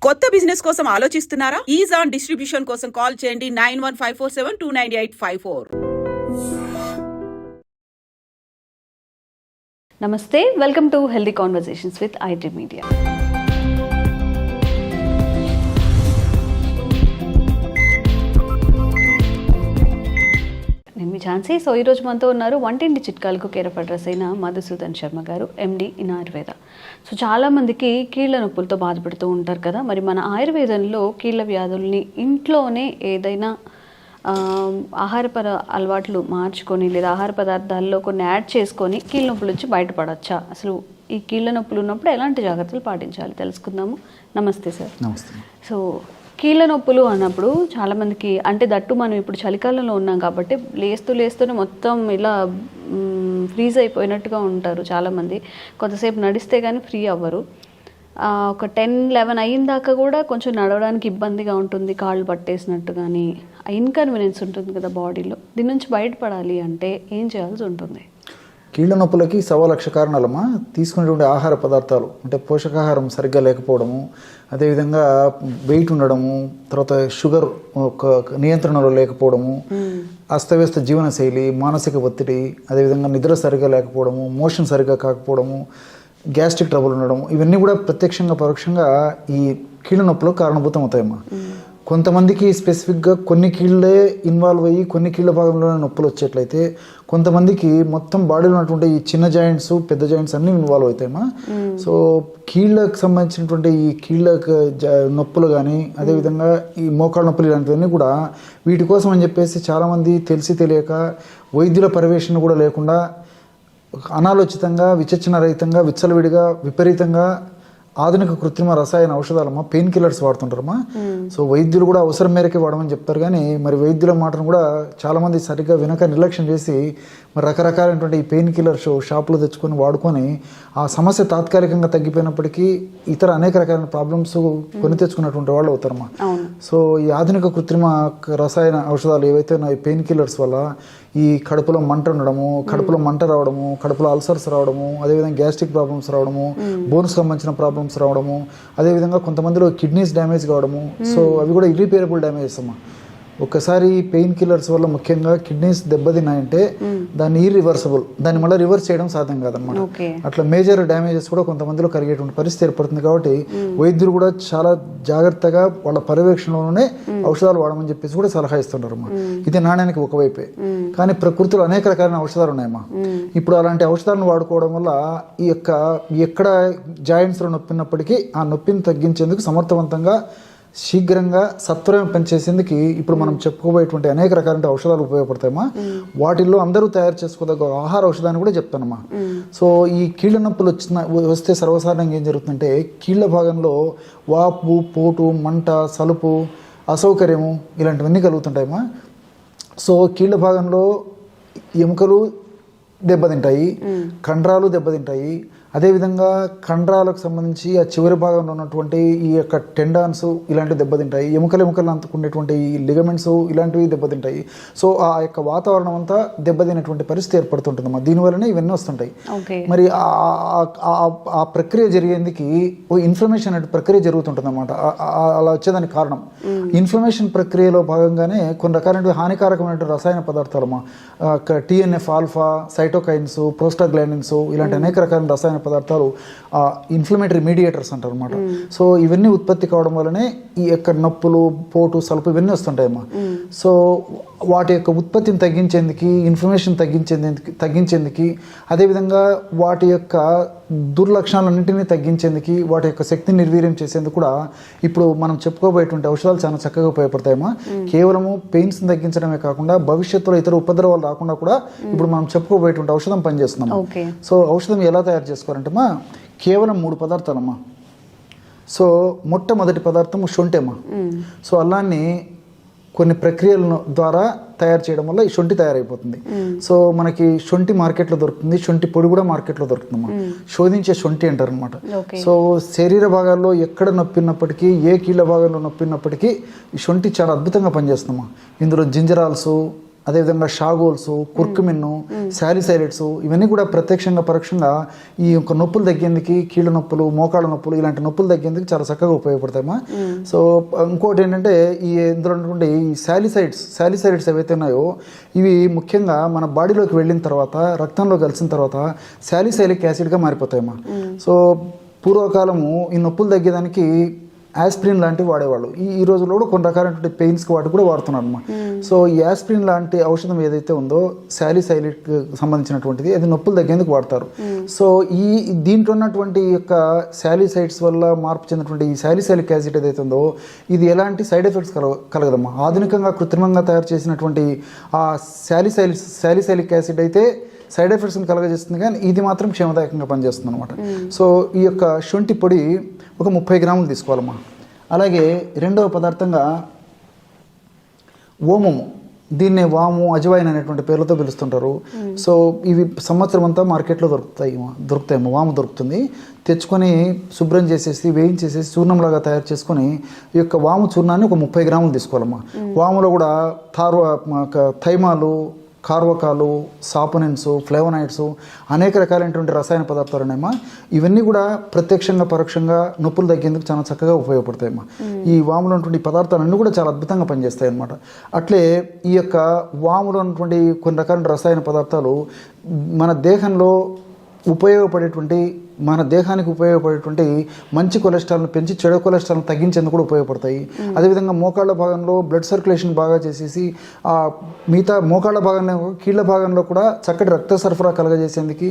కొత్త బిజినెస్ కోసం ఆలోచిస్తున్నారా? ఈజ్ ఆన్ డిస్ట్రిబ్యూషన్ కోసం కాల్ చేయండి 9154729854. నమస్తే, welcome to healthy conversations with IT media. నేను మీ ఛాన్సీ. సో ఈరోజు మనతో ఉన్నారు వంటింటి చిట్కాలకు కేర్ ఆఫ్ అడ్రస్ అయిన మధుసూదన్ శర్మ గారు, ఎండి ఇన్ ఆయుర్వేద. సో చాలామందికి కీళ్ళ నొప్పులతో బాధపడుతూ ఉంటారు కదా. మరి మన ఆయుర్వేదంలో కీళ్ళ వ్యాధుల్ని ఇంట్లోనే ఏదైనా ఆహార అలవాట్లు మార్చుకొని లేదా ఆహార పదార్థాల్లో కొన్ని యాడ్ చేసుకొని కీళ్ళ నొప్పుల నుంచి బయటపడచ్చా? అసలు ఈ కీళ్ళ నొప్పులు ఉన్నప్పుడు ఎలాంటి జాగ్రత్తలు పాటించాలి తెలుసుకుందాము. నమస్తే సార్. నమస్తే. సో కీళ్ళ నొప్పులు అన్నప్పుడు చాలామందికి, అంటే దట్టు మనం ఇప్పుడు చలికాలంలో ఉన్నాం కాబట్టి లేస్తూనే మొత్తం ఇలా ఫ్రీజ్ అయిపోయినట్టుగా ఉంటారు చాలామంది. కొంతసేపు నడిస్తే కానీ ఫ్రీ అవ్వరు. ఒక 10-11 అయిన దాకా కూడా కొంచెం నడవడానికి ఇబ్బందిగా ఉంటుంది, కాళ్ళు పట్టేసినట్టు కానీ ఇన్కన్వీనియన్స్ ఉంటుంది కదా బాడీలో. దీని నుంచి బయటపడాలి అంటే ఏం చేయాల్సి ఉంటుంది? కీళ్ళ నొప్పులకి 1,00,000 కారణాలమ్మా. తీసుకునేటువంటి ఆహార పదార్థాలు అంటే పోషకాహారం సరిగ్గా లేకపోవడము, అదేవిధంగా వెయిట్ ఉండడము, తర్వాత షుగర్ ఒక నియంత్రణలో లేకపోవడము, అస్తవ్యస్త జీవనశైలి, మానసిక ఒత్తిడి, అదేవిధంగా నిద్ర సరిగ్గా లేకపోవడము, మోషన్ సరిగ్గా కాకపోవడము, గ్యాస్ట్రిక్ ట్రబుల్ ఉండడం, ఇవన్నీ కూడా ప్రత్యక్షంగా పరోక్షంగా ఈ కీళ్ళ నొప్పులకు కారణభూతం అవుతాయమ్మా. కొంతమందికి స్పెసిఫిక్గా కొన్ని కీళ్ళే ఇన్వాల్వ్ అయ్యి కొన్ని కీళ్ళ భాగంలోనే నొప్పులు వచ్చేట్లయితే, కొంతమందికి మొత్తం బాడీలో ఉన్నటువంటి ఈ చిన్న జాయింట్స్ పెద్ద జాయింట్స్ అన్నీ ఇన్వాల్వ్ అవుతాయమ్మా. సో కీళ్ళకు సంబంధించినటువంటి ఈ కీళ్ళ నొప్పులు కానీ, అదేవిధంగా ఈ మోకాళ్ళ నొప్పులు ఇలాంటివన్నీ కూడా వీటి కోసం అని చెప్పేసి చాలామంది తెలిసి తెలియక వైద్యుల పర్యవేక్షణ కూడా లేకుండా అనాలోచితంగా, విచక్షణ రహితంగా, విచ్చలవిడిగా, విపరీతంగా ఆధునిక కృత్రిమ రసాయన ఔషధాలమ్మా, పెయిన్ కిల్లర్స్ వాడుతుంటారమ్మా. సో వైద్యులు కూడా అవసరం మేరకే వాడమని చెప్తారు, కానీ మరి వైద్యుల మాటను కూడా చాలామంది సరిగ్గా వినక నిర్లక్ష్యం చేసి మరి రకరకాలైనటువంటి ఈ పెయిన్ కిల్లర్స్ షాపులో తెచ్చుకొని వాడుకొని ఆ సమస్య తాత్కాలికంగా తగ్గిపోయినప్పటికీ ఇతర అనేక రకాలైన ప్రాబ్లమ్స్ కొని తెచ్చుకున్నటువంటి వాళ్ళు అవుతారమ్మా. సో ఈ ఆధునిక కృత్రిమ రసాయన ఔషధాలు ఏవైతే ఉన్నాయి, పెయిన్ కిల్లర్స్ వల్ల ఈ కడుపులో మంట ఉండడము, కడుపులో మంట రావడము, కడుపులో అల్సర్స్ రావడము, అదేవిధంగా గ్యాస్ట్రిక్ ప్రాబ్లమ్స్ రావడము, బోన్స్ సంబంధించిన ప్రాబ్లమ్స్ రావడము, అదేవిధంగా కొంతమందిలో కిడ్నీస్ డ్యామేజ్ కావడము. సో అవి కూడా ఇర్రిపేరబుల్ డ్యామేజెస్ అమ్మా. ఒక్కసారి పెయిన్ కిల్లర్స్ వల్ల ముఖ్యంగా కిడ్నీస్ దెబ్బతిన్నాయంటే దాన్ని ఇర్రివర్సబుల్, దాన్ని మళ్ళీ రివర్స్ చేయడం సాధ్యం కాదనమాట. అట్లా మేజర్ డ్యామేజెస్ కూడా కొంతమందిలో కలిగేటువంటి పరిస్థితి ఏర్పడుతుంది. కాబట్టి వైద్యులు కూడా చాలా జాగ్రత్తగా వాళ్ళ పర్యవేక్షణలోనే ఔషధాలు వాడమని చెప్పేసి కూడా సలహా ఇస్తుంటారు అమ్మా. ఇది నాణ్యానికి ఒకవైపే, కానీ ప్రకృతిలో అనేక రకాలైన ఔషధాలు ఉన్నాయమ్మా. ఇప్పుడు అలాంటి ఔషధాలను వాడుకోవడం వల్ల ఈ యొక్క ఎక్కడ జాయింట్స్లో నొప్పినప్పటికీ ఆ నొప్పిని తగ్గించేందుకు సమర్థవంతంగా, శీఘ్రంగా, సత్వరం పనిచేసేందుకు ఇప్పుడు మనం చెప్పుకోబోయేటువంటి అనేక రకాలైన ఔషధాలు ఉపయోగపడతాయమ్మా. వాటిల్లో అందరూ తయారు చేసుకోదగ్గ ఆహార ఔషధాన్ని కూడా చెప్తానమ్మా. సో ఈ కీళ్ళ నొప్పులు వస్తే సర్వసాధారణంగా ఏం జరుగుతుందంటే, కీళ్ళ భాగంలో వాపు, పోటు, మంట, సలుపు, అసౌకర్యము ఇలాంటివన్నీ కలుగుతుంటాయమ్మా. సో కీళ్ళ భాగంలో ఎముకలు దెబ్బతింటాయి, కండరాలు దెబ్బతింటాయి, అదేవిధంగా కండరాలకు సంబంధించి ఆ చివరి భాగంలో ఉన్నటువంటి ఈ యొక్క టెండాన్స్ ఇలాంటివి దెబ్బతింటాయి, ఎముకలు అంతుకునేటువంటి ఈ లిగమెంట్స్ ఇలాంటివి దెబ్బతింటాయి. సో ఆ యొక్క వాతావరణం అంతా దెబ్బతినేటువంటి పరిస్థితి ఏర్పడుతుంటుందమ్మా. దీనివల్లనే ఇవన్నీ వస్తుంటాయి. మరి ఆ ప్రక్రియ జరిగేందుకు ఓ ఇన్ఫ్లమేషన్ అనే ప్రక్రియ జరుగుతుంటుందన్నమాట. అలా వచ్చేదానికి కారణం ఇన్ఫ్లమేషన్ ప్రక్రియలో భాగంగానే కొన్ని రకాలైన హానికారకమైన రసాయన పదార్థాలమ్మా, TNF ఆల్ఫా, సైటోకైన్స్, ప్రోస్టాగ్లాండిన్స్ ఇలాంటి అనేక రకాలైన రసాయన పదార్థాలు ఇన్ఫ్లమేటరీ మీడియేటర్స్ అంటారు అనమాట. సో ఇవన్నీ ఉత్పత్తి కావడం వల్లనే ఈ యొక్క నొప్పులు, పోటు, సలుపు ఇవన్నీ వస్తుంటాయమ్మా. సో వాటి యొక్క ఉత్పత్తిని తగ్గించేందుకు, ఇన్ఫ్లమేషన్ తగ్గించేందుకు, అదేవిధంగా వాటి యొక్క దుర్లక్షణాలన్నింటినీ తగ్గించేందుకు, వాటి యొక్క శక్తిని నిర్వీర్యం చేసేందుకు కూడా ఇప్పుడు మనం చెప్పుకోబోయేటువంటి ఔషధాలు చాలా చక్కగా ఉపయోగపడతాయమ్మా. కేవలము పెయిన్స్ తగ్గించడమే కాకుండా భవిష్యత్తులో ఇతర ఉపద్రవాలు రాకుండా కూడా ఇప్పుడు మనం చెప్పుకోబోయేటువంటి ఔషధం పనిచేస్తున్నాం. సో ఔషధం ఎలా తయారు చేసుకోవాలంటే అమ్మా, కేవలం 3 పదార్థాలమ్మా. సో మొట్టమొదటి పదార్థం శొంఠి అమ్మా. సో అల్లాన్ని కొన్ని ప్రక్రియల ద్వారా తయారు చేయడం వల్ల ఈ శొంఠి తయారైపోతుంది. సో మనకి శొంఠి మార్కెట్లో దొరుకుతుంది, శొంఠి పొడి కూడా మార్కెట్లో దొరుకుతుందమ్మా. శోధించే శొంఠి అంటారు అనమాట. సో శరీర భాగాల్లో ఎక్కడ నొప్పినప్పటికీ, ఏ కీళ్ళ భాగంలో నొప్పినప్పటికీ ఈ శొంఠి చాలా అద్భుతంగా పనిచేస్తుందమ్మా. ఇందులో జింజరాల్స్, అదేవిధంగా షాగోల్స్, కుర్కుమిన్, శాలిసైలైట్స్ ఇవన్నీ కూడా ప్రత్యక్షంగా పరోక్షంగా ఈ యొక్క నొప్పులు తగ్గేందుకు, కీళ్ళ నొప్పులు, మోకాళ్ళ నొప్పులు ఇలాంటి నొప్పులు తగ్గేందుకు చాలా చక్కగా ఉపయోగపడతాయమ్మా. సో ఇంకోటి ఏంటంటే ఈ ఇందులో ఉన్నటువంటి ఈ శాలిసైలైట్స్ ఏవైతే ఉన్నాయో ఇవి ముఖ్యంగా మన బాడీలోకి వెళ్ళిన తర్వాత, రక్తంలో కలిసిన తర్వాత శాలిసైలిక్ యాసిడ్గా మారిపోతాయమ్మా. సో పూర్వకాలము ఈ నొప్పులు తగ్గేదానికి యాస్ప్రిన్ లాంటివి వాడేవాళ్ళు. ఈ రోజుల్లో కూడా కొన్ని రకాలైనటువంటి పెయిన్స్కి వాటికి కూడా వాడుతున్నారు అన్నమాట. సో ఈ యాస్ప్రిన్ లాంటి ఔషధం ఏదైతే ఉందో శాలిసైలిక్ సంబంధించినటువంటిది, అది నొప్పులు తగ్గేందుకు వాడతారు. సో దీంట్లో ఉన్నటువంటి యొక్క శాలిసైడ్స్ వల్ల మార్పు చెందినటువంటి ఈ శాలిసైలిక్ యాసిడ్ ఏదైతే ఉందో ఇది ఎలాంటి సైడ్ ఎఫెక్ట్స్ కలగదమ్మా. ఆధునికంగా కృత్రిమంగా తయారు చేసినటువంటి ఆ శాలిసైలిక్ యాసిడ్ అయితే సైడ్ ఎఫెక్ట్స్ని కలగజేస్తుంది, కానీ ఇది మాత్రం క్షేమదాయకంగా పనిచేస్తుంది అనమాట. సో ఈ యొక్క శొంఠి పొడి ఒక 30 గ్రాములు తీసుకోవాలమ్మా. అలాగే రెండవ పదార్థంగా ఓమము, దీన్నే వాము, అజవాయిన్ అనేటువంటి పేర్లతో పిలుస్తుంటారు. సో ఇవి సంవత్సరం అంతా మార్కెట్లో దొరుకుతాయమ్మా. వాము దొరుకుతుంది, తెచ్చుకొని శుభ్రం చేసేసి వేయించేసేసి చూర్ణంలాగా తయారు చేసుకొని ఈ యొక్క వాము చూర్ణాన్ని ఒక 30 గ్రాములు తీసుకోవాలమ్మా. వాములో కూడా థైమాలు, కార్వకాలు, సాపనిన్స్, ఫ్లేవనాయిడ్స్ అనేక రకాలైనటువంటి రసాయన పదార్థాలు ఉన్నాయమ్మా. ఇవన్నీ కూడా ప్రత్యక్షంగా పరోక్షంగా నొప్పులు తగ్గేందుకు చాలా చక్కగా ఉపయోగపడతాయమ్మా. ఈ వాములో ఉన్నటువంటి పదార్థాలన్నీ కూడా చాలా అద్భుతంగా పనిచేస్తాయి అన్నమాట. అట్లే ఈ యొక్క వాములో ఉన్నటువంటి కొన్ని రకాల రసాయన పదార్థాలు మన దేహంలో మన దేహానికి ఉపయోగపడేటువంటి మంచి కొలెస్ట్రాల్ని పెంచి చెడు కొలెస్ట్రాల్ని తగ్గించేందుకు కూడా ఉపయోగపడతాయి. అదేవిధంగా మోకాళ్ళ భాగంలో బ్లడ్ సర్క్యులేషన్ బాగా చేసేసి మిగతా మోకాళ్ళ భాగంలో, కీళ్ళ భాగంలో కూడా చక్కటి రక్త సరఫరా కలగజేసేందుకు,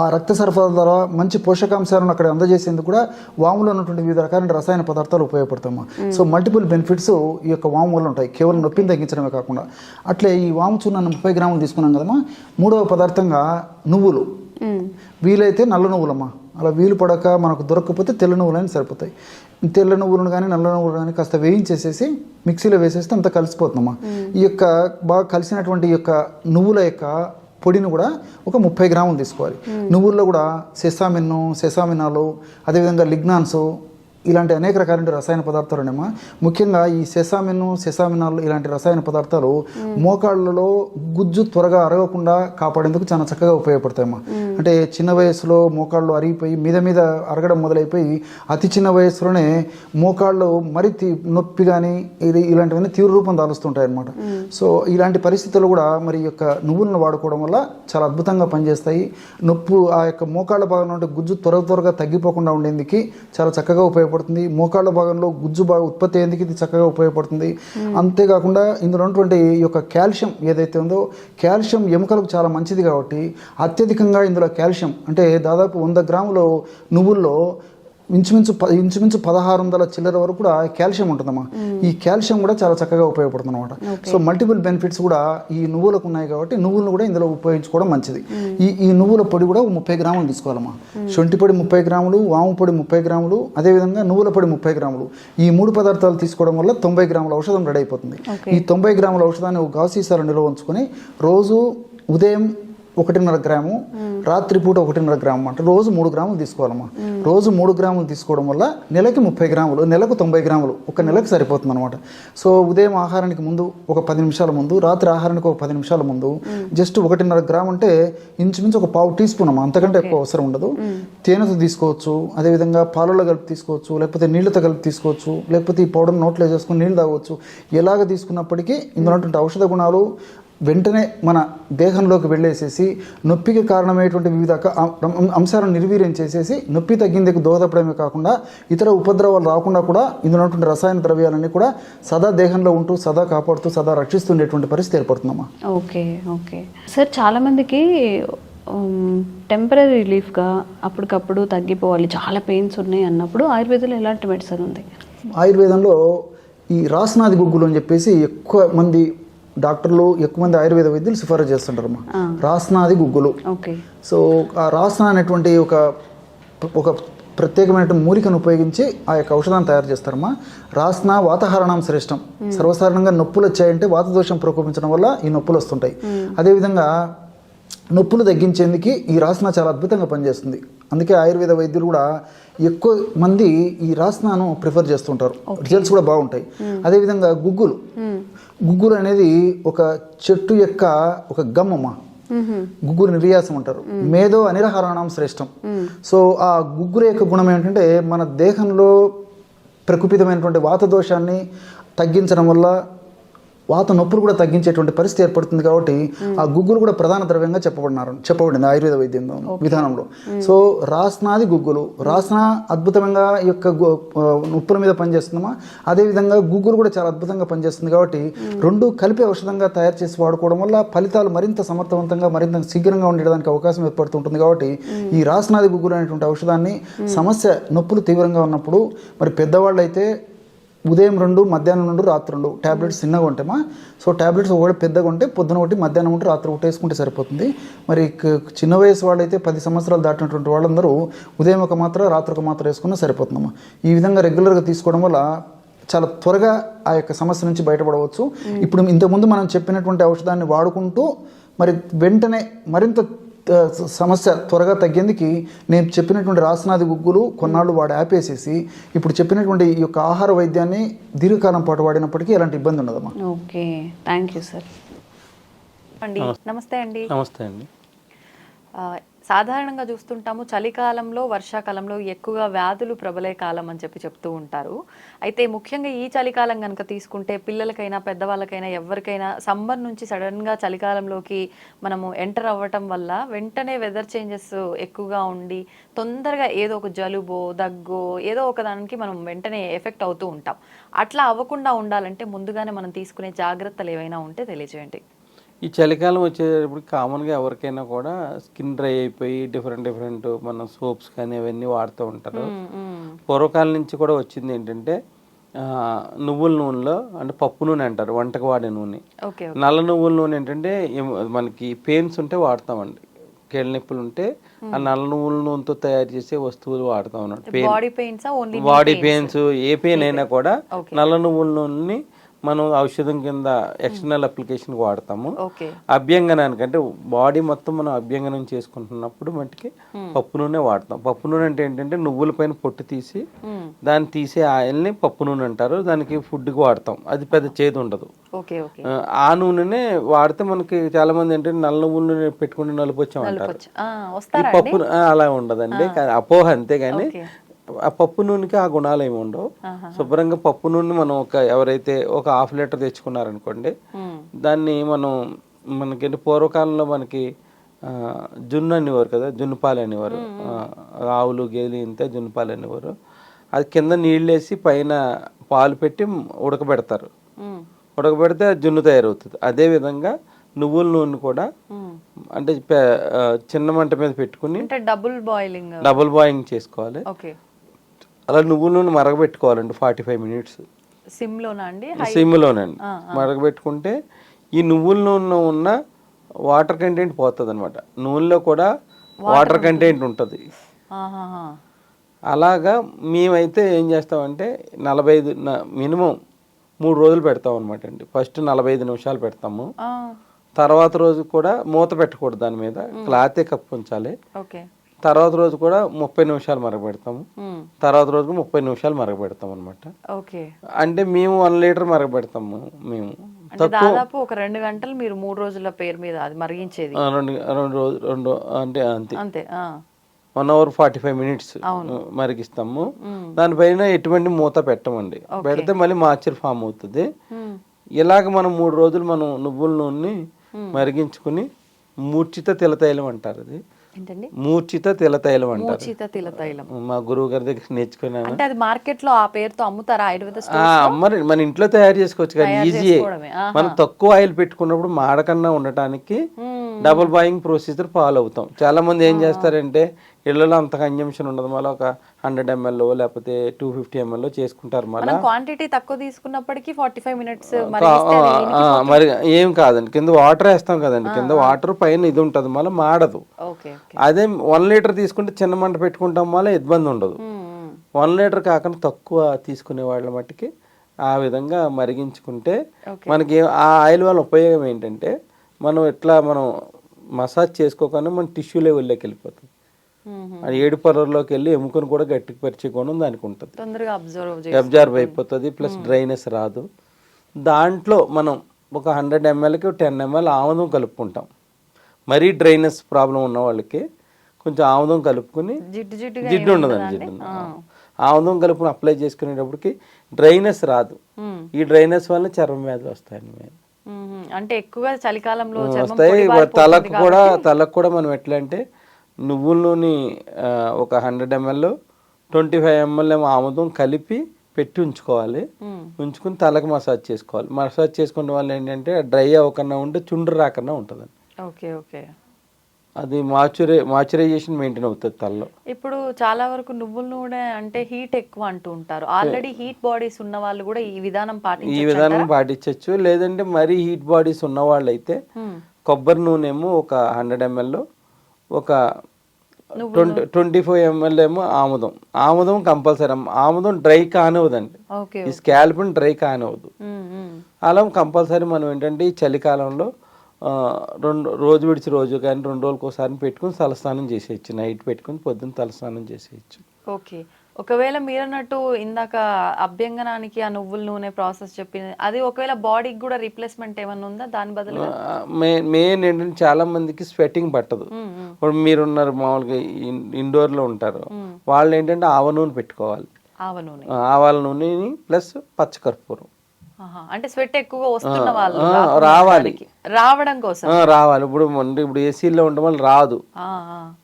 ఆ రక్త సరఫరా ద్వారా మంచి పోషకాంశాలను అక్కడ అందజేసేందుకు కూడా వాములో ఉన్నటువంటి వివిధ రకాలైన రసాయన పదార్థాలు ఉపయోగపడతాయి. సో మల్టిపుల్ బెనిఫిట్స్ ఈ యొక్క వాము వల్ల ఉంటాయి, కేవలం నొప్పిని తగ్గించడమే కాకుండా. అట్లే ఈ వాము చూర్ణాన్ని 30 గ్రాములు తీసుకున్నాం కదమ్మా. మూడవ పదార్థంగా నువ్వులు, వీలైతే నల్ల నువ్వులమ్మా. అలా వీలు పడక మనకు దొరకకపోతే తెల్ల నువ్వులని సరిపోతాయి. తెల్ల నువ్వులను కానీ నల్ల నువ్వులు కానీ కాస్త వేయించేసేసి మిక్సీలో వేసేస్తే అంతా కలిసిపోతుందమ్మా. ఈ యొక్క బాగా కలిసినటువంటి ఈ యొక్క నువ్వుల యొక్క పొడిని కూడా ఒక 30 గ్రాములు తీసుకోవాలి. నువ్వుల్లో కూడా సెసామినాలు, అదేవిధంగా లిగ్నాన్స్ ఇలాంటి అనేక రకాలైన రసాయన పదార్థాలు ఉన్నాయమ్మా. ముఖ్యంగా ఈ సెసామినాలు ఇలాంటి రసాయన పదార్థాలు మోకాళ్ళలో గుజ్జు త్వరగా అరగకుండా కాపాడేందుకు చాలా చక్కగా ఉపయోగపడతాయమ్మా. అంటే చిన్న వయసులో మోకాళ్ళు అరిగిపోయి మీద అరగడం మొదలైపోయి అతి చిన్న వయసులోనే మోకాళ్ళు మరి నొప్పి కానీ ఇలాంటివన్నీ తీవ్ర రూపం దాలుస్తుంటాయి అన్నమాట. సో ఇలాంటి పరిస్థితుల్లో కూడా మరి యొక్క నువ్వులను వాడుకోవడం వల్ల చాలా అద్భుతంగా పనిచేస్తాయి. నొప్పు ఆ యొక్క మోకాళ్ళ భాగంలో ఉంటే గుజ్జు త్వరగా తగ్గిపోకుండా ఉండేందుకు చాలా చక్కగా ఉపయోగపడుతుంది. మోకాళ్ళ భాగంలో గుజ్జు బాగా ఉత్పత్తి అయ్యేందుకు ఇది చక్కగా ఉపయోగపడుతుంది. అంతేకాకుండా ఇందులో ఉన్నటువంటి ఈ యొక్క కాల్షియం ఏదైతే ఉందో, కాల్షియం ఎముకలకు చాలా మంచిది కాబట్టి అత్యధికంగా ఇందులో కాల్షియం అంటే దాదాపు 100 గ్రాములు నువ్వుల్లో ఇంచుమించు 1600 చిల్లర వరకు కూడా కాల్షియం ఉంటుందమ్మా. ఈ కాల్షియం కూడా చాలా చక్కగా ఉపయోగపడుతుంది అనమాట. సో మల్టిపుల్ బెనిఫిట్స్ కూడా ఈ నువ్వులకు ఉన్నాయి కాబట్టి నువ్వులను కూడా ఇందులో ఉపయోగించుకోవడం మంచిది. ఈ నువ్వుల పొడి కూడా 30 గ్రాములు తీసుకోవాలమ్మా. శొంఠి పొడి 30 గ్రాములు, వాము పొడి 30 గ్రాములు, అదేవిధంగా నువ్వుల పొడి 30 గ్రాములు. ఈ 3 పదార్థాలు తీసుకోవడం వల్ల 90 గ్రాముల ఔషధం రెడీ అయిపోతుంది. ఈ 90 గ్రాముల ఔషధాన్ని ఒక గాజు సీసాలో నిల్వ ఉంచుకొని రోజు ఉదయం 1.5 గ్రాము, రాత్రిపూట 1.5 గ్రాము, అంటే రోజు 3 గ్రాములు తీసుకోవాలమ్మా. రోజు 3 గ్రాములు తీసుకోవడం వల్ల నెలకి 30 గ్రాములు, నెలకు 90 గ్రాములు, ఒక నెలకు సరిపోతుంది అనమాట. సో ఉదయం ఆహారానికి ముందు ఒక 10 నిమిషాల ముందు, రాత్రి ఆహారానికి ఒక 10 నిమిషాల ముందు జస్ట్ 1.5 గ్రాము అంటే ఇంచుమించు ఒక పావు టీ స్పూన్ అమ్మా, అంతకంటే ఎక్కువ అవసరం ఉండదు. తేనెతో తీసుకోవచ్చు, అదేవిధంగా పాలలో కలిపి తీసుకోవచ్చు, లేకపోతే నీళ్ళతో కలిపి తీసుకోవచ్చు, లేకపోతే ఈ పౌడర్ నోట్లో చేసుకుని నీళ్ళు తాగవచ్చు. ఎలాగ తీసుకున్నప్పటికీ ఇందులో ఔషధ గుణాలు వెంటనే మన దేహంలోకి వెళ్ళేసేసి నొప్పికి కారణమైనటువంటి వివిధ అంశాలను నిర్వీర్యం చేసేసి నొప్పి తగ్గిందేకు దోహదపడమే కాకుండా ఇతర ఉపద్రవాలు రాకుండా కూడా ఇందులో ఉన్నటువంటి రసాయన ద్రవ్యాలన్నీ కూడా సదా దేహంలో ఉంటూ సదా కాపాడుతూ సదా రక్షిస్తుండేటువంటి పరిస్థితి ఏర్పడుతుందమ్మా. ఓకే సార్, చాలామందికి టెంపరీ రిలీఫ్గా అప్పటికప్పుడు తగ్గిపోవాలి, చాలా పెయిన్స్ ఉన్నాయి అన్నప్పుడు ఆయుర్వేదంలో ఎలాంటి మెడిసిన్ ఉంది? ఆయుర్వేదంలో ఈ రాసనాది గుగ్గులు అని చెప్పేసి ఎక్కువ మంది డాక్టర్లు, ఎక్కువ మంది ఆయుర్వేద వైద్యులు సిఫారసు చేస్తుంటారమ్మా. రాసనాది గుగ్గులు. సో ఆ రాసన అనేటువంటి ఒక ప్రత్యేకమైన మూలికను ఉపయోగించి ఆ యొక్క ఔషధాన్ని తయారు చేస్తారమ్మా. రాసన వాతాహారణం శ్రేష్టం. సర్వసాధారణంగా నొప్పులు వచ్చాయంటే వాతదోషం ప్రకోపించడం వల్ల ఈ నొప్పులు వస్తుంటాయి. అదేవిధంగా నొప్పులు తగ్గించేందుకు ఈ రాసన చాలా అద్భుతంగా పనిచేస్తుంది. అందుకే ఆయుర్వేద వైద్యులు కూడా ఎక్కువ మంది ఈ రాస్నాను ప్రిఫర్ చేస్తుంటారు, రిజల్ట్స్ కూడా బాగుంటాయి. అదేవిధంగా గుగ్గులు అనేది ఒక చెట్టు యొక్క ఒక గమ్మమ్మ, గుగ్గురు నిర్యాసం అంటారు. మేధో అనిరహారాణం శ్రేష్టం. సో ఆ గుగ్గురు యొక్క గుణం ఏంటంటే మన దేహంలో ప్రకుపితమైనటువంటి వాత దోషాన్ని తగ్గించడం వల్ల వాత నొప్పులు కూడా తగ్గించేటువంటి పరిస్థితి ఏర్పడుతుంది. కాబట్టి ఆ గుగ్గులు కూడా ప్రధాన ద్రవ్యంగా చెప్పబడింది ఆయుర్వేద వైద్యం విధానంలో. సో రాస్నాది గుగ్గులు, రాస్నా అద్భుతంగా ఈ యొక్క నొప్పుల మీద పనిచేస్తుందమ్మా. అదేవిధంగా గుగ్గులు కూడా చాలా అద్భుతంగా పనిచేస్తుంది. కాబట్టి రెండు కలిపి ఔషధంగా తయారు చేసి వాడుకోవడం వల్ల ఫలితాలు మరింత సమర్థవంతంగా మరింత శీఘ్రంగా ఉండడానికి అవకాశం ఏర్పడుతుంటుంది. కాబట్టి ఈ రాస్నాది గుగ్గులు అనేటువంటి ఔషధాన్ని సమస్య నొప్పులు తీవ్రంగా ఉన్నప్పుడు మరి పెద్దవాళ్ళు అయితే ఉదయం 2, మధ్యాహ్నం 2, రాత్రి 2 ట్యాబ్లెట్స్ చిన్నగా ఉంటామా. సో ట్యాబ్లెట్స్ ఒకటి పెద్దగా ఉంటే పొద్దున ఒకటి, మధ్యాహ్నం ఒకటి, రాత్రి ఒకటి వేసుకుంటే సరిపోతుంది. మరి చిన్న వయసు వాళ్ళైతే 10 సంవత్సరాలు దాటినటువంటి వాళ్ళందరూ ఉదయం ఒక మాత్ర, రాత్రి ఒక మాత్ర వేసుకున్నా సరిపోతుందమ్మా. ఈ విధంగా రెగ్యులర్గా తీసుకోవడం వల్ల చాలా త్వరగా ఆ యొక్క సమస్య నుంచి బయటపడవచ్చు. ఇప్పుడు ఇంతకుముందు మనం చెప్పినటువంటి ఔషధాన్ని వాడుకుంటూ మరి వెంటనే మరింత సమస్య త్వరగా తగ్గేందుకు నేను చెప్పినటువంటి రాసనాది గుగ్గులు కొన్నాళ్ళు వాడు ఆపేసేసి ఇప్పుడు చెప్పినటువంటి ఈ యొక్క ఆహార వైద్యాన్ని దీర్ఘకాలం పాటు వాడినప్పటికీ ఎలాంటి ఇబ్బంది ఉండదమ్మా. Okay, thank you sir. అండి నమస్తే అండి. నమస్తే అండి. సాధారణంగా చూస్తుంటాము చలికాలంలో, వర్షాకాలంలో ఎక్కువగా వ్యాధులు ప్రబలే కాలం అని చెప్తూ ఉంటారు. అయితే ముఖ్యంగా ఈ చలికాలం కనుక తీసుకుంటే పిల్లలకైనా పెద్దవాళ్ళకైనా ఎవరికైనా సమ్మర్ నుంచి సడన్గా చలికాలంలోకి మనము ఎంటర్ అవ్వటం వల్ల వెంటనే వెదర్ చేంజెస్ ఎక్కువగా ఉండి తొందరగా ఏదో ఒక జలుబో దగ్గో ఏదో ఒక దానికి మనం వెంటనే ఎఫెక్ట్ అవుతూ ఉంటాం. అట్లా అవ్వకుండా ఉండాలంటే ముందుగానే మనం తీసుకునే జాగ్రత్తలు ఏవైనా ఉంటే తెలియజేయండి. ఈ చలికాలం వచ్చేటప్పుడు కామన్గా ఎవరికైనా కూడా స్కిన్ డ్రై అయిపోయి డిఫరెంట్ మన సోప్స్ కానీ అవన్నీ వాడుతూ ఉంటారు. పూర్వకాలం నుంచి కూడా వచ్చింది ఏంటంటే నువ్వుల నూనెలో అంటే పప్పు నూనె అంటారు, వంటకు వాడే నూనె. నల్ల నువ్వుల నూనె ఏంటంటే మనకి పెయిన్స్ ఉంటే వాడతామండి, కీళ్ళ నొప్పులు ఉంటే ఆ నల్ల నువ్వుల నూనెతో తయారు చేసే వస్తువులు వాడతాం అన్నట్టు. బాడీ పెయిన్స్ ఏ పెయిన్ అయినా కూడా నల్ల నువ్వుల నూనెని మనం ఔషధం కింద ఎక్స్టర్నల్ అప్లికేషన్కి వాడతాము. అభ్యంగనానికి అంటే బాడీ మొత్తం మనం అభ్యంగనం చేసుకుంటున్నప్పుడు మట్టికి పప్పు నూనె వాడతాం. పప్పు నూనె అంటే ఏంటంటే నువ్వుల పైన పొట్టు తీసి దాన్ని తీసే ఆయిల్ని పప్పు నూనె అంటారు. దానికి ఫుడ్కి వాడతాం, అది పెద్ద చేదు ఉండదు. ఆ నూనెనే వాడితే మనకి చాలా మంది ఏంటంటే నల్ల నువ్వుల నూనె పెట్టుకుని నలుపు వచ్చామంటారు. ఈ పప్పు అలా ఉండదండి, అపోహ అంతేగాని ఆ పప్పు నూనెకి ఆ గుణాలు ఏమి ఉండవు. శుభ్రంగా పప్పు నూనె మనం ఎవరైతే ఒక 1/2 లీటర్ తెచ్చుకున్నారనుకోండి, దాన్ని మనకి పూర్వకాలంలో మనకి జున్ను అనేవారు కదా, జున్ను పాలు అనేవారు. ఆవులు గేదెలు ఇంతే జున్ను పాలు అనేవారు. అది కింద నీళ్ళు వేసి పైన పాలు పెట్టి ఉడకబెడతారు. ఉడకబెడితే జున్ను తయారవుతుంది. అదేవిధంగా నువ్వుల నూనె కూడా అంటే చిన్న మంట మీద పెట్టుకుని డబుల్ బాయిలింగ్ చేసుకోవాలి. అలా నువ్వుల నూనె మరగబెట్టుకోవాలండి 45 మినిట్స్ సిమ్లోనండి. మరగబెట్టుకుంటే ఈ నువ్వుల నూనెలో ఉన్న వాటర్ కంటెంట్ పోతుంది అనమాట. నూనెలో కూడా వాటర్ కంటెంట్ ఉంటుంది. అలాగా మేమైతే ఏం చేస్తామంటే 45 మినిమం 3 రోజులు పెడతాం అనమాట అండి. ఫస్ట్ 45 నిమిషాలు పెడతాము. తర్వాత రోజు కూడా మూత పెట్టకూడదు, దాని మీద క్లాతే కప్పు ఉంచాలి. తర్వాత రోజు కూడా 30 నిమిషాలు మరగబెడతాము. తర్వాత రోజు 30 నిమిషాలు మరగబెడతాం అనమాట. అంటే మేము 1 లీటర్ మరగబెడతాము. మేము దాదాపు ఒక 2 గంటలు మీరు 3 రోజుల పేరు మీద అది మరిగించేది. రెండు అంటే అంతే 1 hour 45 minutes మరిగిస్తాము. దానిపైన ఎటువంటి మూత పెట్టమండి. పెడితే మళ్ళీ మాచర్ ఫామ్ అవుతుంది. ఇలాగ మనం 3 రోజులు మనం నువ్వుల నూనెని మరిగించుకుని మూర్ఛిత తిలతైలం అంటారు. అది మూర్ఛిత తిలతైలం అంటారు. మా గురువు గారి దగ్గర నేర్చుకున్నాను. అంటే అది మార్కెట్ లో ఆ పేరుతో అమ్ముతారా ఆయుర్వేద అమ్మరు, మన ఇంట్లో తయారు చేసుకోవచ్చు కానీ ఈజీయే. మనం తక్కువ ఆయిల్ పెట్టుకున్నప్పుడు మాడకన్నా ఉండటానికి డబుల్ బాయింగ్ ప్రొసీజర్ ఫాలో అవుతాం. చాలా మంది ఏం చేస్తారంటే ఇళ్లలో అంత కన్జంప్షన్ ఉండదు, మళ్ళీ ఒక 100 ml లేకపోతే 250 ml చేసుకుంటారు. మళ్ళీ క్వాంటిటీ తక్కువ తీసుకున్నప్పటికీ 45 minutes మరి ఏం కాదండి, కింద వాటర్ వేస్తాం కదండి, కింద వాటర్ పైన ఇది ఉంటుంది, మళ్ళీ మాడదు. అదే 1 లీటర్ తీసుకుంటే చిన్న మంట పెట్టుకుంటాం, మళ్ళీ ఇబ్బంది ఉండదు. 1 లీటర్ కాకుండా తక్కువ తీసుకునే వాళ్ళ మట్టుకి ఆ విధంగా మరిగించుకుంటే మనకి ఆ ఆయిల్ వల్ల ఉపయోగం ఏంటంటే మనం మసాజ్ చేసుకోకుండా మన టిష్యూ లెవెల్లోకి వెళ్ళిపోతుంది. అది ఏడు పొరల్లోకి వెళ్ళి ఎముకను కూడా గట్టికి పరిచే గుణం దానికి ఉంటుంది, తొందరగా అబ్జర్వ్ అయిపోతుంది, ప్లస్ డ్రైనెస్ రాదు. దాంట్లో మనం ఒక 100 mlకి 10 ml ఆముదం కలుపుకుంటాం. మరీ డ్రైనెస్ ప్రాబ్లం ఉన్న వాళ్ళకి కొంచెం ఆముదం కలుపుకుని, జిడ్డు ఉండదండి, ఆముదం కలుపుకుని అప్లై చేసుకునేటప్పటికి డ్రైనెస్ రాదు. ఈ డ్రైనెస్ వల్ల చర్మ వ్యాధులు వస్తాయి. అంటే ఎక్కువగా చలికాలంలో వస్తాయి. తలకు కూడా మనం ఎట్లా అంటే నువ్వుల నూనె ఒక 100 ml 25 ml ఏమో ఆముదం కలిపి పెట్టి ఉంచుకోవాలి. ఉంచుకుని తలకు మసాజ్ చేసుకోవాలి. మసాజ్ చేసుకునే వాళ్ళు ఏంటంటే డ్రై అవ్వకుండా ఉంటే చుండ్రు రాకుండా ఉంటుందండి. ఓకే ఓకే, అది మాయిశ్చరైజేషన్ మెయింటైన్ అవుతుంది తలలో. ఇప్పుడు చాలా వరకు నువ్వుల నూనె అంటే హీట్ ఎక్కువ అంటూ ఉంటారు. ఆల్రెడీ హీట్ బాడీస్ ఉన్న వాళ్ళు కూడా ఈ విధానం పాటించవచ్చు. లేదంటే మరీ హీట్ బాడీస్ ఉన్న వాళ్ళు అయితే కొబ్బరి నూనె ఏమో ఒక 100 ml, ఒక 25 ml ఏమో ఆముదం కంపల్సరీ. ఆముదం డ్రై కానివ్వదండి, ఈ స్కాల్ప్ని డ్రై కానివ్వదు. అలా కంపల్సరీ మనం ఏంటంటే ఈ చలికాలంలో రోజు విడిచి రోజు కానీ 2 రోజులకు ఒకసారి పెట్టుకుని తలస్నానం చేసేయచ్చు. నైట్ పెట్టుకుని పొద్దున్న తలస్నానం చేసేయచ్చు. ఓకే, ఒకవేళ మీరు అన్నట్టు ఇందాక అభ్యంగనానికి ఆ నువ్వుల నూనె ప్రాసెస్ చెప్పింది, అది ఒకవేళ బాడీకి కూడా రీప్లేస్మెంట్ ఏమన్నా ఉందా దాని బదులు? మెయిన్ ఏంటంటే చాలా మందికి స్వెట్టింగ్ పట్టదు. ఇప్పుడు మీరున్నారు మామూలుగా ఇండోర్లో ఉంటారు, వాళ్ళు ఏంటంటే ఆవ నూనె పెట్టుకోవాలి. ఆవాల నూనెని ప్లస్ పచ్చకర్పూరం. అంటే స్వెట్ ఎక్కువగా వస్తున్న వాళ్ళు రావడం కోసం రావాలి. ఇప్పుడు ఏసీలో ఉండడం వల్ల రాదు.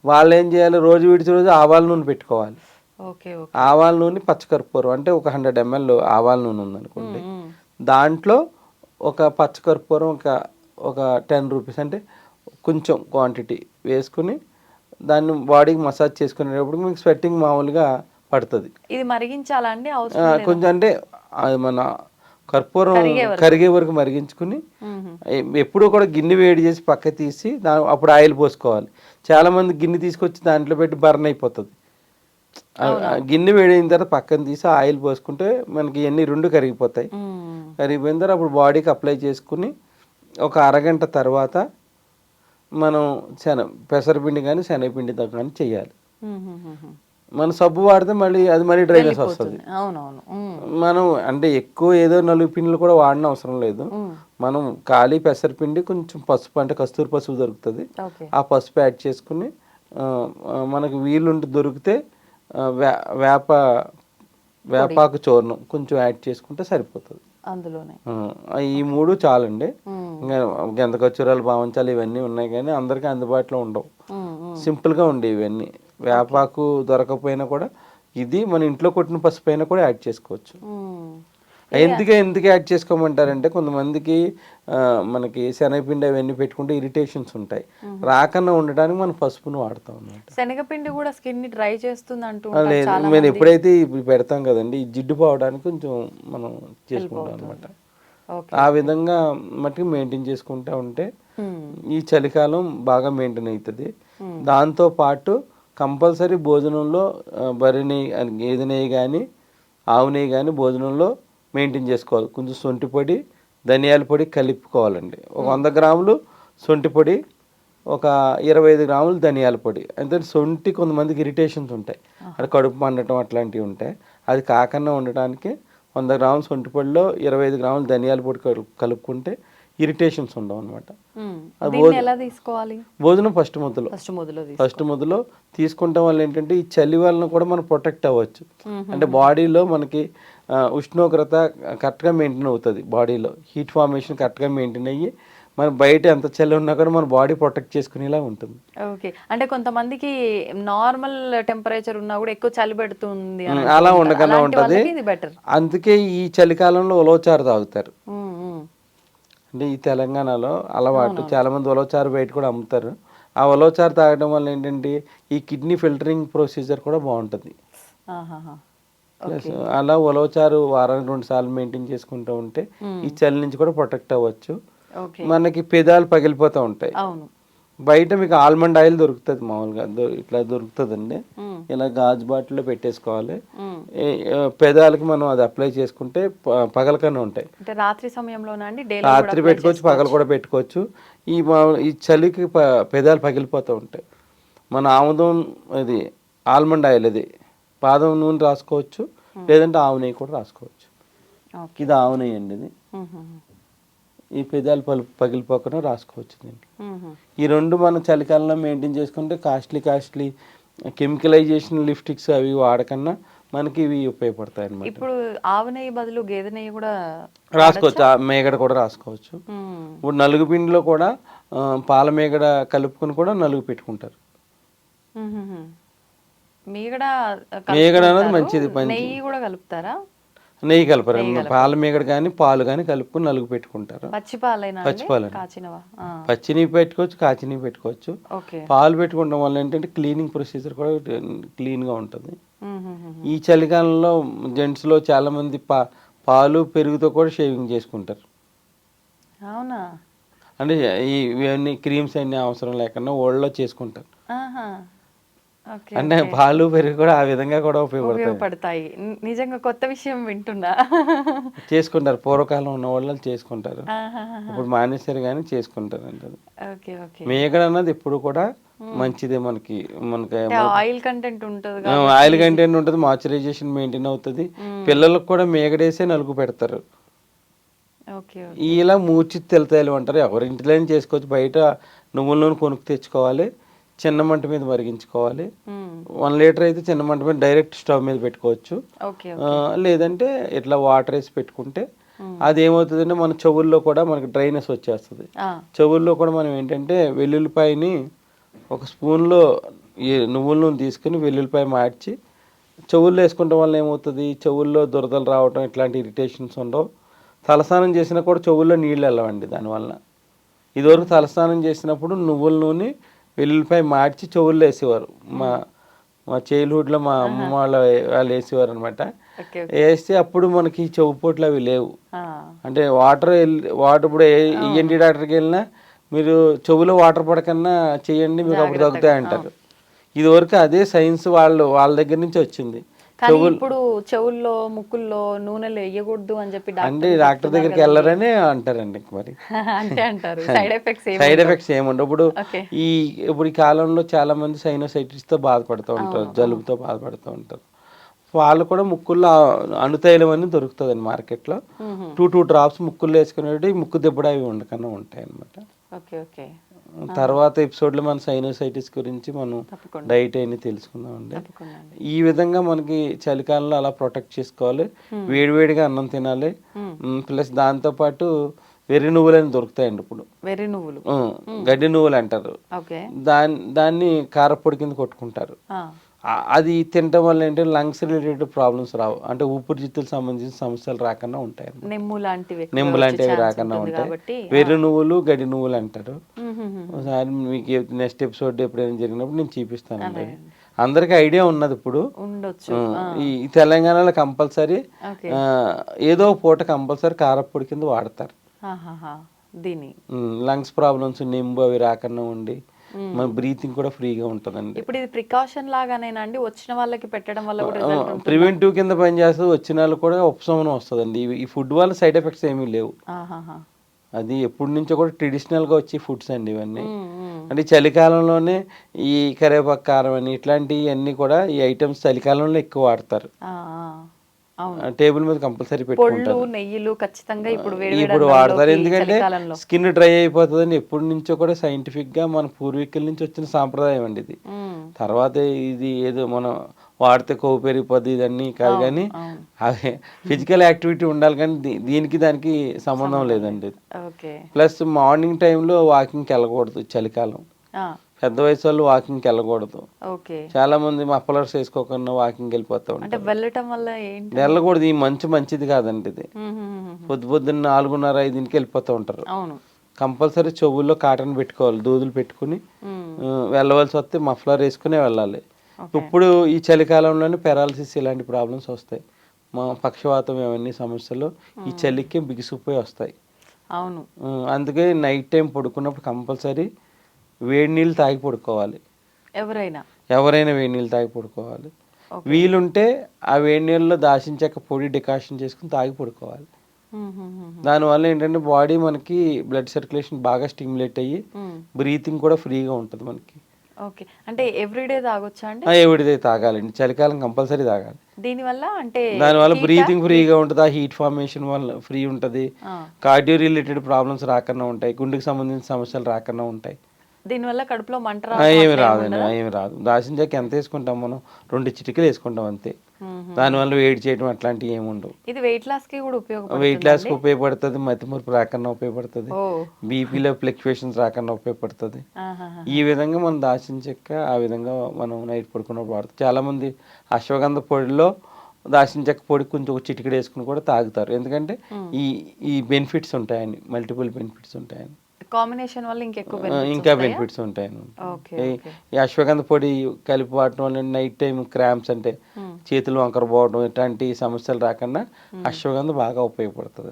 వాళ్ళు ఏం చేయాలి, రోజు విడిచి రోజు ఆవాల నూనె పెట్టుకోవాలి. ఆవాల నూనె పచ్చకర్పూరం అంటే ఒక 100 ml ఆవాల నూనె ఉందనుకోండి, దాంట్లో ఒక పచ్చకర్పూరం ఒక 10 రూపీస్ అంటే కొంచెం క్వాంటిటీ వేసుకుని దాన్ని బాడీకి మసాజ్ చేసుకునేటప్పుడు మీకు స్వెట్టింగ్ మామూలుగా పడుతుంది. ఇది మరిగించాలా అండి? కొంచెం అంటే అది మన కర్పూరం కరిగే వరకు మరిగించుకుని ఎప్పుడూ కూడా గిన్నె వేడి చేసి పక్క తీసి అప్పుడు ఆయిల్ పోసుకోవాలి. చాలా మంది గిన్నె తీసుకొచ్చి దాంట్లో పెట్టి బర్న్ అయిపోతుంది. గిన్నె వేడైన తర్వాత పక్కన తీసి ఆయిల్ పోసుకుంటే మనకి ఇవన్నీ 2 కరిగిపోతాయి. కరిగిపోయిన తర్వాత అప్పుడు బాడీకి అప్లై చేసుకుని ఒక అరగంట తర్వాత మనం పెసరపిండి కానీ శనగపిండితో కానీ చేయాలి. మనం సబ్బు వాడితే అది మళ్ళీ డ్రైనెస్ వస్తుంది. మనం అంటే ఎక్కువ ఏదో 4 పిండిలు కూడా వాడిన అవసరం లేదు. మనం ఖాళీ పెసరపిండి, కొంచెం పసుపు అంటే కస్తూరి పసుపు దొరుకుతుంది, ఆ పసుపు యాడ్ చేసుకుని మనకు వీలుంటే దొరికితే వేపాకు చూర్ణం కొంచెం యాడ్ చేసుకుంటే సరిపోతుంది అందులోనే. ఈ 3 చాలండి. ఇంకా గంధకచ్చూరాలు, భావంచాలు ఇవన్నీ ఉన్నాయి కానీ అందరికీ అందుబాటులో ఉండవు. సింపుల్గా ఉండేవి ఇవన్నీ. వేపాకు దొరకపోయినా కూడా ఇది మన ఇంట్లో కొట్టిన పసుపు అయినా కూడా యాడ్ చేసుకోవచ్చు. ఎందుకు యాడ్ చేసుకోమంటారంటే కొంతమందికి మనకి శనగపిండి అవన్నీ పెట్టుకుంటే ఇరిటేషన్స్ ఉంటాయి, రాకుండా ఉండడానికి మనం పసుపును వాడతాం అన్నమాట. శనగపిండి కూడా స్కిన్ ని డ్రై చేస్తుంది అంటూ లేదు, మేము ఎప్పుడైతే ఇప్పుడు పెడతాం కదండి, ఈ జిడ్డు పోవడానికి కొంచెం మనం చేసుకుంటాం అనమాట. ఆ విధంగా మట్టుకు మెయింటైన్ చేసుకుంటా ఉంటే ఈ చలికాలం బాగా మెయింటైన్ అవుతుంది. దాంతో పాటు కంపల్సరీ భోజనంలో బర్రె నెయ్యి, గేదె నెయ్యి కానీ ఆవు నెయ్యి కానీ భోజనంలో మెయింటైన్ చేసుకోవాలి. కొంచెం సొంటి పొడి, ధనియాల పొడి కలుపుకోవాలండి. ఒక 100 గ్రాములు సొంటి పొడి, ఒక 25 గ్రాములు ధనియాల పొడి. అంటే సొంటి కొంతమందికి ఇరిటేషన్స్ ఉంటాయి, అది కడుపు మండటం అట్లాంటివి ఉంటాయి. అది కాకుండా ఉండటానికి 100 గ్రాముల సొంటి పొడిలో 25 గ్రాములు ధనియాల పొడి కలుపుకుంటే ఇరిటేషన్స్ ఉండవు అనమాట. భోజనం ఫస్ట్ ముద్దలో తీసుకుంటాం వల్ల ఏంటంటే ఈ చలి వలన కూడా మనం ప్రొటెక్ట్ అవ్వచ్చు. అంటే బాడీలో మనకి ఉష్ణోగ్రత కరెక్ట్గా మెయింటైన్ అవుతుంది, బాడీలో హీట్ ఫార్మేషన్ కరెక్ట్గా మెయింటైన్ అయ్యి మన బయట ఎంత చలి ఉన్నా కూడా మన బాడీ ప్రొటెక్ట్ చేసుకునేలా ఉంటుంది. ఓకే, అంటే కొంతమందికి నార్మల్ టెంపరేచర్ ఉన్నా కూడా ఎక్కువ చలి పెడుతుంది, అలా ఉండకుండా ఉంటుంది. అందుకే ఈ చలికాలంలో ఉలవచారు తాగుతారు. అంటే ఈ తెలంగాణలో అలవాటు, చాలా మంది ఉలవచారు బయట కూడా అమ్ముతారు. ఆ ఉలవచారు తాగడం వల్ల ఏంటంటే ఈ కిడ్నీ ఫిల్టరింగ్ ప్రొసీజర్ కూడా బాగుంటుంది. ప్లస్ అలా ఉలవచారు వారానికి 2 సార్లు మెయింటైన్ చేసుకుంటూ ఉంటే ఈ చలి నుంచి కూడా ప్రొటెక్ట్ అవ్వచ్చు. మనకి పెదాలు పగిలిపోతూ ఉంటాయి. బయట మీకు ఆల్మండ్ ఆయిల్ దొరుకుతుంది, మామూలుగా ఇట్లా దొరుకుతుందండి. ఇలా గాజు బాటిల్లో పెట్టేసుకోవాలి. పెదాలకి మనం అది అప్లై చేసుకుంటే పగలకనే ఉంటాయి. రాత్రి సమయంలో రాత్రి పెట్టుకోవచ్చు, పగలు కూడా పెట్టుకోవచ్చు. ఈ చలికి పెదాలు పగిలిపోతూ ఉంటాయి. మన ఆముదం ఇది ఆల్మండ్ ఆయిల్ ఇది బాదం నూనె రాసుకోవచ్చు, లేదంటే ఆవు నెయ్యి కూడా రాసుకోవచ్చు. ఇది ఆవు నెయ్యి అండి. ఇది ఈ పెదాలు పగిలిపోకుండా రాసుకోవచ్చు దీనికి. ఈ రెండు మనం చలికాలంలో మెయింటైన్ చేసుకుంటే కాస్ట్లీ కెమికలైజేషన్ లిప్స్టిక్స్ అవి వాడకన్నా మనకి ఇవి ఉపయోగపడతాయి అన్నమాట. ఇప్పుడు ఆవు నెయ్యి బదులు గేదె నెయ్యి కూడా రాసుకోవచ్చు, మేగడ కూడా రాసుకోవచ్చు. ఇప్పుడు నలుగు పిండిలో కూడా పాల మేగడ కలుపుకొని కూడా నలుగు పెట్టుకుంటారు. మీగడ అనేది మంచిది. నెయ్యి కూడా కలుపుతారా? నెయ్యి కలపరు, పాల మేగడ కానీ పాలు కానీ కలుపుకొని నలుగు పెట్టుకుంటారు. పచ్చిపాలైనా పచ్చిని పెట్టుకోవచ్చు, కాచిని పెట్టుకోవచ్చు. పాలు పెట్టుకోవడం వల్ల ఏంటంటే క్లీనింగ్ ప్రొసీజర్ కూడా క్లీన్ గా ఉంటుంది. ఈ చలికాలంలో జెంట్స్ లో చాలా మంది పాలు పెరుగుతో కూడా షేవింగ్ చేసుకుంటారు. అవునా? అంటే ఇవన్నీ క్రీమ్స్ అన్ని అవసరం లేకుండా ఓళ్ళలో చేసుకుంటారు. అంటే పాలు పెరుగు కూడా ఆ విధంగా కూడా ఉపయోగపడతాయి. నిజంగా కొత్త విషయం వింటున్నా. చేసుకుంటారు, పూర్వకాలం ఉన్న వాళ్ళు చేసుకుంటారు, ఇప్పుడు మానేశారు కానీ చేసుకుంటారు అంటారు. మేగడ అన్నది ఎప్పుడు కూడా మంచిదే. మనకి ఆయిల్ కంటెంట్ ఉంటుంది, ఆయిల్ కంటెంట్ ఉంటుంది, మాయిశ్చరైజేషన్ మెయింటైన్ అవుతుంది. పిల్లలకు కూడా మేగడేసే నలుగు పెడతారు. ఇలా మూర్చిత్ తెలతాయలు అంటారు. ఎవరింటిలో చేసుకోవచ్చు, బయట నువ్వుల నూనె కొనుక్కు తెచ్చుకోవాలి, చిన్న మంట మీద మరిగించుకోవాలి. 1 లీటర్ అయితే చిన్న మంట మీద డైరెక్ట్ స్టవ్ మీద పెట్టుకోవచ్చు. లేదంటే ఇట్లా వాటర్ వేసి పెట్టుకుంటే అది ఏమవుతుందంటే మన చెవుల్లో కూడా మనకి డ్రైనెస్ వచ్చేస్తుంది. చెవుల్లో కూడా మనం ఏంటంటే వెల్లుల్లిపాయని ఒక స్పూన్లో ఈ నువ్వుల నూనె తీసుకుని వెల్లుల్లిపాయ మార్చి చెవుల్లో వేసుకోవడం వల్ల ఏమవుతుంది, చెవుల్లో దురదలు రావడం ఇట్లాంటి ఇరిటేషన్స్ ఉండవు. తలస్నానం చేసినా కూడా చెవుల్లో నీళ్ళు వెళ్ళవండి దానివల్ల. ఇదివరకు తలస్నానం చేసినప్పుడు నువ్వుల నూనె వెల్లుల్లిపాయ మార్చి చెవుల్లో వేసేవారు. మా చైల్డ్హుడ్లో మా అమ్మ వాళ్ళు వేసేవారు అనమాట. వేస్తే అప్పుడు మనకి చెవు పోట్లు అవి లేవు. అంటే వాటర్ ఇప్పుడు ఈఎన్టీ డాక్టర్కి వెళ్ళినా మీరు చెవులో వాటర్ పడకన్నా చేయండి, మీకు అప్పుడు తగ్గుతాయి అంటారు. ఇదివరకు అదే సైన్స్ వాళ్ళ దగ్గర నుంచి వచ్చింది. ఇప్పుడు చెవుల్లో ముక్కుల్లో నూనెలు వేయకూడదు అని చెప్పి అంటే డాక్టర్ దగ్గరికి వెళ్ళరని అంటారండి. మరి సైడ్ ఎఫెక్ట్స్ ఏముండవు. ఇప్పుడు ఈ కాలంలో చాలా మంది సైనోసైటిస్ తో బాధపడుతూ ఉంటారు, జలుబుతో బాధపడుతూ ఉంటారు. వాళ్ళు కూడా ముక్కుల్లో అణుతైలం అని దొరుకుతుందండి మార్కెట్లో. 2 drops ముక్కుల్లో వేసుకునేవి ముక్కు దెబ్బడ అవి ఉండకన్నా ఉంటాయి అనమాట. తర్వాత ఎపిసోడ్లో మన సైనోసైటిస్ గురించి మనం డైట్ అయినా తెలుసుకుందాం అండి. ఈ విధంగా మనకి చలికాలంలో అలా ప్రొటెక్ట్ చేసుకోవాలి. వేడివేడిగా అన్నం తినాలి. ప్లస్ దాంతో పాటు వెర్రి నువ్వులు అని దొరుకుతాయండి. ఇప్పుడు వెర్రి నువ్వులు, గడ్డి నువ్వులు అంటారు. దాన్ని కారపొడి కింద కొట్టుకుంటారు. అది తినటం వల్ల ఏంటంటే లంగ్స్ రిలేటెడ్ ప్రాబ్లమ్స్ రావు. అంటే ఊపిరితిత్తులకు సంబంధించిన సమస్యలు రాకుండా ఉంటాయి. నెమ్ము లాంటివి రాకుండా ఉంటాయి. వెర్రి నువ్వులు గడ్డి నువ్వులు అంటారు. ఒకసారి మీకు నెక్స్ట్ ఎపిసోడ్ ఎప్పుడైనా జరిగినప్పుడు నేను చూపిస్తానండి. అందరికి ఐడియా ఉన్నది. ఇప్పుడు ఈ తెలంగాణలో కంపల్సరీ ఏదో పూట కంపల్సరీ కారపొడి కింద వాడతారు. లంగ్స్ ప్రాబ్లమ్స్ నింబు అవి రాకుండా ఉండి మన బ్రీతింగ్ కూడా ఫ్రీగా ఉంటుందండి. ఇప్పుడు ఇది ప్రికాషన్ లాగానేనా అండి? వచ్చిన వాళ్ళకి పెట్టడం వల్ల కూడా ప్రివెంటివ్ కింద పనిచేస్తుంది. వచ్చిన వాళ్ళు కూడా ఉపశమనం వస్తుందండి. ఈ ఫుడ్ వల్ల సైడ్ ఎఫెక్ట్స్ ఏమీ లేవు. అది ఎప్పటి నుంచో కూడా ట్రెడిషనల్ గా వచ్చే ఫుడ్స్ అండి ఇవన్నీ. అంటే చలికాలంలోనే ఈ కరివేపాకు కారం అని ఇట్లాంటివన్నీ కూడా ఈ ఐటమ్స్ చలికాలంలో ఎక్కువ వాడతారు. టేబుల్ మీద కంపల్సరీ పెట్టుకుంటారు. నెయ్యిలు ఖచ్చితంగా ఇప్పుడు వాడతారు. ఎందుకంటే స్కిన్ డ్రై అయిపోతుందని ఎప్పటి నుంచో కూడా సైంటిఫిక్ గా మన పూర్వీకుల నుంచి వచ్చిన సాంప్రదాయం అండి ఇది. తర్వాత ఇది ఏదో మనం వాడితే కొవ్వు పెరిగిపోద్ది ఇదన్నీ కాదు, కానీ అవి ఫిజికల్ యాక్టివిటీ ఉండాలి, కానీ దానికి సంబంధం లేదండి. ప్లస్ మార్నింగ్ టైంలో వాకింగ్కి వెళ్ళకూడదు చలికాలం. పెద్ద వయసు వాళ్ళు వాకింగ్కి వెళ్ళకూడదు. చాలా మంది మఫలర్స్ వేసుకోకుండా వాకింగ్ వెళ్ళిపోతూ ఉంటారు. వెళ్ళకూడదు. ఈ మంచిది కాదండి ఇది. పొద్దున్న 4:30-5 వెళ్ళిపోతూ ఉంటారు. కంపల్సరీ చెవుల్లో కాటన్ పెట్టుకోవాలి, దూదులు పెట్టుకుని వెళ్ళవలసి వస్తే మఫ్లర్ వేసుకునే వెళ్ళాలి. ఇప్పుడు ఈ చలికాలంలోనే పెరాలసిస్ ఇలాంటి ప్రాబ్లమ్స్ వస్తాయి. మా పక్షవాతం ఇవన్నీ సమస్యలు ఈ చలికి బిగిసిపోయి వస్తాయి. అందుకే నైట్ టైం పడుకున్నప్పుడు కంపల్సరీ వేడి నీళ్ళు తాగి పడుకోవాలి. ఎవరైనా వేడి నీళ్ళు తాగి పడుకోవాలి. వీలుంటే ఆ వేడి నీళ్ళలో దాల్చిన చెక్క పొడి డికాషన్ చేసుకుని తాగి పడుకోవాలి. దానివల్ల ఏంటంటే బాడీ మనకి బ్లడ్ సర్క్యులేషన్ బాగా స్టిమ్యులేట్ అయ్యి బ్రీతింగ్ కూడా ఫ్రీగా ఉంటుంది మనకి. ఓకే, అంటే ఎవ్రీడే తాగొచ్చా అండి? ఎవరిదే తాగాలండి, చలికాలం కంపల్సరీ తాగాలి. దీనివల్ల అంటే దానివల్ల బ్రీతింగ్ ఫ్రీగా ఉంటుంది, ఆ హీట్ ఫార్మేషన్ వల్ల ఫ్రీ ఉంటుంది, కార్డియో రిలేటెడ్ ప్రాబ్లమ్స్ రాకుండా ఉంటాయి, గుండెకి సంబంధించిన సమస్యలు రాకుండా ఉంటాయి. దీనివల్ల కడుపులో మంట ఏమి రాదండి, ఏమి రాదు. దాల్చిన చెక్క ఎంత వేసుకుంటాం మనం, 2 చిటికలు వేసుకుంటాం అంతే. దానివల్ల వేడి చేయడం అట్లాంటివి ఏమి ఉండవు. ఇది వెయిట్ లాస్ కి కూడా ఉపయోగపడుతుంది. వెయిట్ లాస్ కి ఉపయోగపడుతుంది, మతిమూర్పు రాకుండా ఉపయోగపడుతుంది, బీపీలో ఫ్లక్చువేషన్స్ రాకుండా ఉపయోగపడుతుంది. ఈ విధంగా మనం దాల్చిన చెక్క ఆ విధంగా మనం నైట్ పడుకున్నప్పుడు వాడుతాం. చాలా మంది అశ్వగంధ పొడిలో దాల్చిన చెక్క పొడి కొంచెం ఒక చిటికెడు వేసుకుని కూడా తాగుతారు, ఎందుకంటే ఈ బెనిఫిట్స్ ఉంటాయని, మల్టిపుల్ బెనిఫిట్స్ ఉంటాయని. కాంబినేషన్ వల్ల ఇంకా బెనిఫిట్స్ ఉంటాయని. ఈ అశ్వగంధ పొడి కలిపి వాడటం వల్ల నైట్ టైం క్రాంప్స్ అంటే చేతులు వంకర పోవడం ఇట్లాంటి సమస్యలు రాకుండా అశ్వగంధ బాగా ఉపయోగపడుతుంది.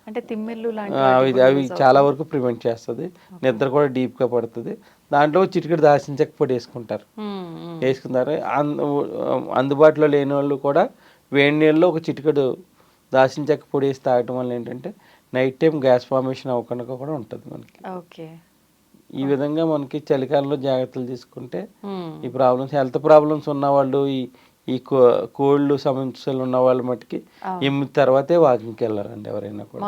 అంటే తిమ్మిర్లు అవి చాలా వరకు ప్రివెంట్ చేస్తుంది, నిద్ర కూడా డీప్ గా పడుతుంది. దాంట్లో చిటికెడు దాల్చిన చెక్క పొడి వేసుకుంటారు. అందుబాటులో లేని వాళ్ళు కూడా వేడి నీళ్ళలో ఒక చిటికెడు దాల్చిన చెక్క పొడి వేసి తాగటం వల్ల ఏంటంటే నైట్ టైం గ్యాస్ ఫార్మేషన్ అవ్వకుండా కూడా ఉంటుంది మనకి. ఈ విధంగా మనకి చలికాలంలో జాగ్రత్తలు తీసుకుంటే ఈ ప్రాబ్లమ్స్, హెల్త్ ప్రాబ్లమ్స్ ఉన్న వాళ్ళు, ఈ కోల్డ్ సమస్యలు ఉన్న వాళ్ళు మటుకి 8 తర్వాతే వాకింగ్కి వెళ్ళాలండి ఎవరైనా కూడా.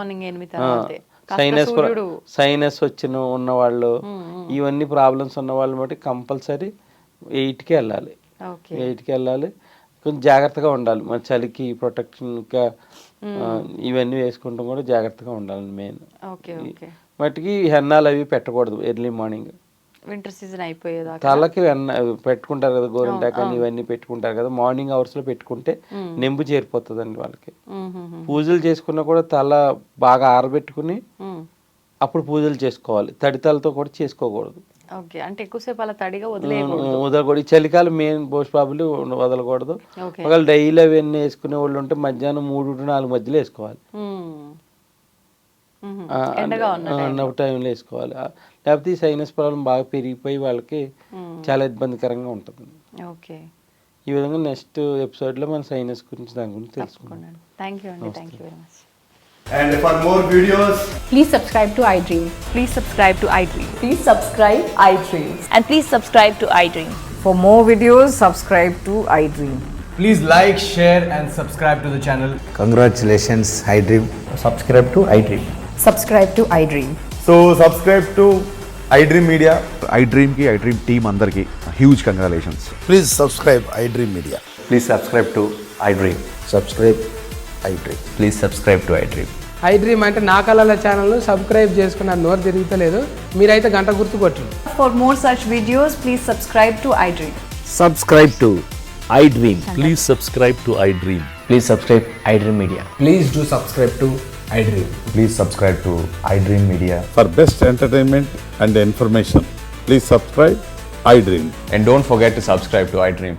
సైనస్ వచ్చిన ఉన్న వాళ్ళు, ఇవన్నీ ప్రాబ్లమ్స్ ఉన్న వాళ్ళు మటుకు కంపల్సరీ 8కి వెళ్ళాలి. 8కి వెళ్ళాలి. కొంచెం జాగ్రత్తగా ఉండాలి, మన చలికి ప్రొటెక్షన్ ఇంకా ఇవన్నీ వేసుకుంటాం కూడా జాగ్రత్తగా ఉండాలి. మెయిన్ మట్టికి హెన్నాలు అవి పెట్టకూడదు ఎర్లీ మార్నింగ్. వింటర్ సీజన్ అయిపోయేదాకా తలకి పెట్టుకుంటారు కదా, గోరింటాకు అని ఇవన్నీ పెట్టుకుంటారు కదా, మార్నింగ్ అవర్స్ లో పెట్టుకుంటే నెంబు చేరిపోతుంది అండి వాళ్ళకి. పూజలు చేసుకున్నా కూడా తల బాగా ఆరబెట్టుకుని అప్పుడు పూజలు చేసుకోవాలి, తడి తలతో కూడా చేసుకోకూడదు. అంటే ఎక్కువసేపు అలా తడిగా వదలకూడదు. చలికాలం మెయిన్ పోస్ట్ ప్రాబ్లీ వదలకూడదు. ఒకవేళ డైలీ అవన్నీ వేసుకునే వాళ్ళు ఉంటే మధ్యాహ్నం 3-4 మధ్యలో వేసుకోవాలి, అన్నప్పుడు టైంలో వేసుకోవాలి. లేకపోతే ఈ సైనస్ ప్రాబ్లం బాగా పెరిగిపోయి వాళ్ళకి చాలా ఇబ్బందికరంగా ఉంటుంది. ఈ విధంగా నెక్స్ట్ ఎపిసోడ్ లో మన సైనస్ గురించి దాని గురించి తెలుసుకుందాం. థ్యాంక్ యూ అండి, thank you very much. And for more videos, please subscribe to iDream. Please subscribe to iDream. Please subscribe iDream. And please subscribe to iDream. For more videos, subscribe to iDream. please like, share and subscribe to the channel. Congratulations, iDream. Subscribe to iDream. Subscribe to iDream. So subscribe to iDream Media. iDream ki iDream team andarki huge congratulations. Please subscribe iDream Media. Please subscribe to iDream. Subscribe iDream. Please subscribe to iDream. iDream అంటే నా కళల channel subscribe చేసుకున్న నోరు తిరుగుతలేదు, మీరైతే గంట గుర్తు కొట్టండి. For more such videos, please subscribe to iDream. Subscribe to iDream. Please subscribe to iDream. Please subscribe iDream Media. Please do subscribe to iDream. Please subscribe to iDream Media. For best entertainment and information, please subscribe iDream. And don't forget to subscribe to iDream.